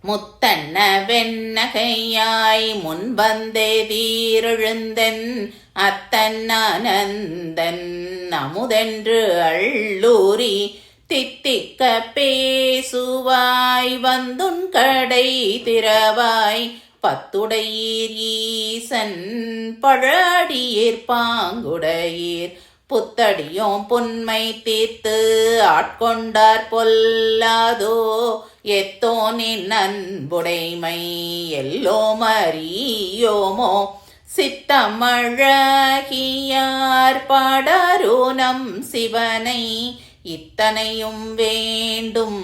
முத்தன்ன வெண்ணகையாய் முன்வந்தெதிரெழுந்தன் அத்தன்னானந்தன் அமுதென்று அள்ளூரி தித்திக்க பேசுவாய் வந்துன் கடை திறவாய் பத்துடையீர் ஈசன் பழடியீர் பாங்குடையீர் புத்தடியோம் புன்மை தீர்த்து ஆட்கொண்டார் பொல்லாதோ எத்தோனின் அன்புடைமை எல்லோம் அறியோமோ சித்தமழகியார் பாடாரோ நம் சிவனை இத்தனையும் வேண்டும்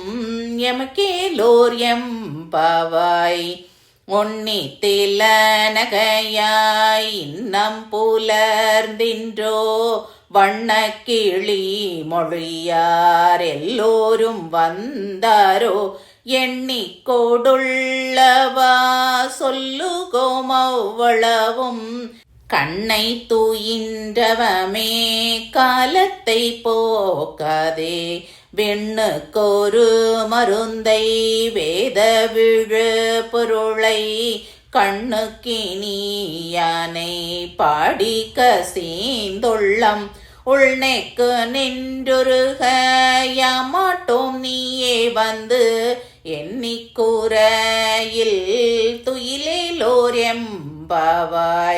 எமக்கேலோர் எம்பவாய் ஒன்னித்தில நகையாய் இன்னம் புலர்ந்தின்றோ வண்ணக்கிளி மொழியார் எல்லோரும் வந்தாரோ எண்ணிக்கோடுள்ளவா சொல்லுகோம் அவ்வளவும் கண்ணை தூயின்றவமே காலத்தை போக்காதே வெண்ணுக்கொரு மருந்தை வேத விழு பொருளை கண்ணுக்கினியானை பாடிக்க சீந்துள்ளம் உள்நெக்கு நின்றுருக யாமாட்டோம் நீயே வந்து எண்ணிக்கூரையில் துயிலேலோர் எம்பவாய்.